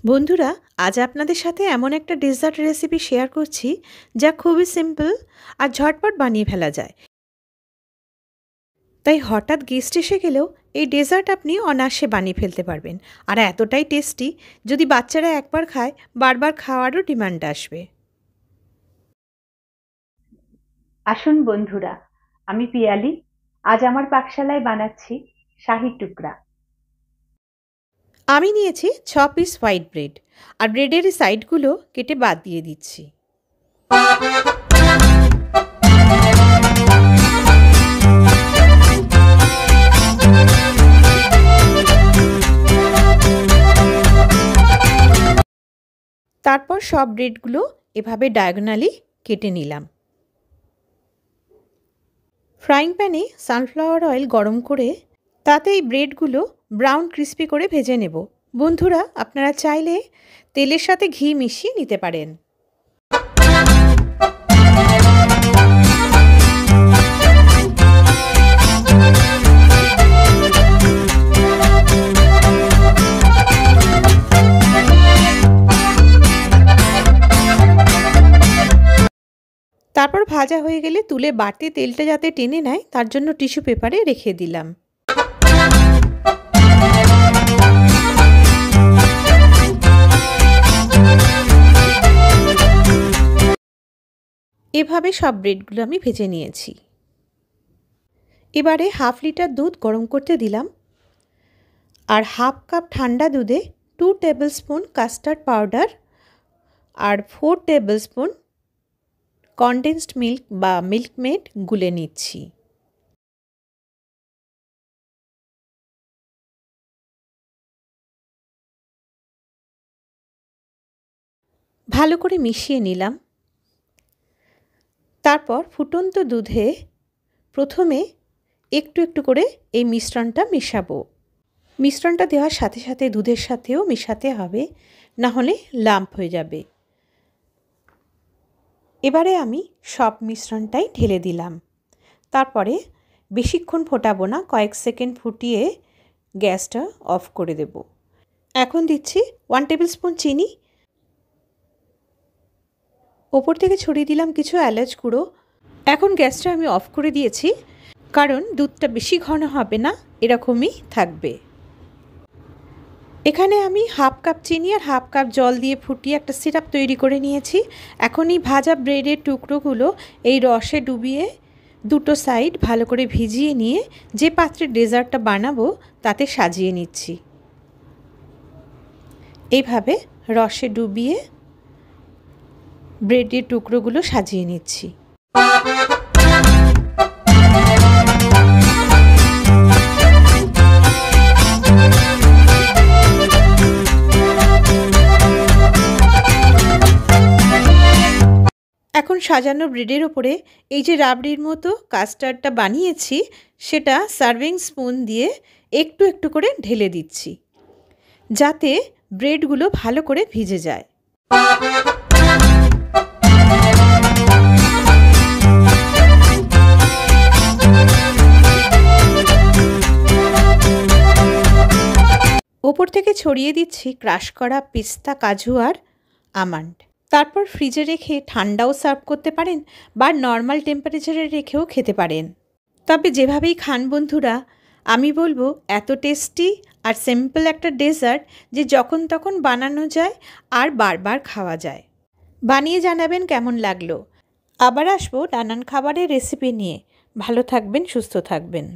বন্ধুরা, আজ আপনাদের সাথে এমন একটা ডেজার্ট রেসিপি শেয়ার করছি যা খুবই সিম্পল আর ঝটপট বানিয়ে ফেলা যায়। তাই হঠাৎ গেস্ট এসে গেলেও এই ডেজার্ট আপনি অনায়াসে বানিয়ে ফেলতে পারবেন। আর এতটাই টেস্টি, যদি বাচ্চারা একবার খায় বারবার খাওয়ারও ডিমান্ড আসবে। আসুন বন্ধুরা, আমি পিয়ালি। আজ আমার পাকশালায় বানাচ্ছি শাহী টুকরা। আমি নিয়েছি 6 পিস হোয়াইট ব্রেড, আর ব্রেডের এই সাইডগুলো কেটে বাদ দিয়ে দিচ্ছি। তারপর সব ব্রেডগুলো এভাবে ডায়াগোনালি কেটে নিলাম। ফ্রাইং প্যানে সানফ্লাওয়ার অয়েল গরম করে তাতে এই ব্রেডগুলো ব্রাউন ক্রিস্পি করে ভেজে নেব। বন্ধুরা, আপনারা চাইলে তেলের সাথে ঘি মিশিয়ে নিতে পারেন। তারপর ভাজা হয়ে গেলে তুলে বাড়তি তেলটা যাতে টেনে নেয় তার জন্য টিস্যু পেপারে রেখে দিলাম। এভাবে সব ব্রেডগুলো আমি ভেজে নিয়েছি। এবারে হাফ লিটার দুধ গরম করতে দিলাম, আর হাফ কাপ ঠান্ডা দুধে 2 টেবিল স্পুন কাস্টার্ড পাউডার আর 4 টেবিল স্পুন কনডেন্সড মিল্ক বা মিল্কমেড গুলে নিচ্ছি। ভালো করে মিশিয়ে নিলাম। তারপর ফুটন্ত দুধে প্রথমে একটু একটু করে এই মিশ্রণটা মেশাবো। মিশ্রণটা দেওয়ার সাথে সাথে দুধের সাথেও মেশাতে হবে, না হলে লাম্প হয়ে যাবে। এবারে আমি সব মিশ্রণটাই ঢেলে দিলাম। তারপরে বেশিক্ষণ ফোটাবো না, কয়েক সেকেন্ড ফুটিয়ে গ্যাসটা অফ করে দেব। এখন দিচ্ছি 1 টেবিল স্পুন চিনি। ওপর থেকে ছড়িয়ে দিলাম কিছু এলাচ গুঁড়ো। এখন গ্যাসটা আমি অফ করে দিয়েছি, কারণ দুধটা বেশি ঘন হবে না, এরকমই থাকবে। এখানে আমি হাফ কাপ চিনি আর হাফ কাপ জল দিয়ে ফুটিয়ে একটা সিরাপ তৈরি করে নিয়েছি। এখন এই ভাজা ব্রেডের টুকরোগুলো এই রসে ডুবিয়ে দুটো সাইড ভালো করে ভিজিয়ে নিয়ে যে পাত্রে ডেজার্টটা বানাবো তাতে সাজিয়ে নিচ্ছি। এইভাবে রসে ডুবিয়ে ব্রেডের টুকরোগুলো সাজিয়ে নিচ্ছি। এখন সাজানো ব্রেডের ওপরে এই যে রাবড়ির মতো কাস্টার্ডটা বানিয়েছি সেটা সার্ভিং স্পুন দিয়ে একটু একটু করে ঢেলে দিচ্ছি, যাতে ব্রেডগুলো ভালো করে ভিজে যায়। ওপর থেকে ছড়িয়ে দিচ্ছি ক্রাশ করা পিস্তা, কাজু আর আমন্ড। তারপর ফ্রিজে রেখে ঠান্ডাও সার্ভ করতে পারেন বা নর্মাল টেম্পারেচারে রেখেও খেতে পারেন। তবে যেভাবেই খান বন্ধুরা, আমি বলবো এত টেস্টি আর সিম্পল একটা ডেজার্ট যে যখন তখন বানানো যায় আর বারবার খাওয়া যায়। বানিয়ে জানাবেন কেমন লাগলো। আবার আসবো নানান খাবারের রেসিপি নিয়ে। ভালো থাকবেন, সুস্থ থাকবেন।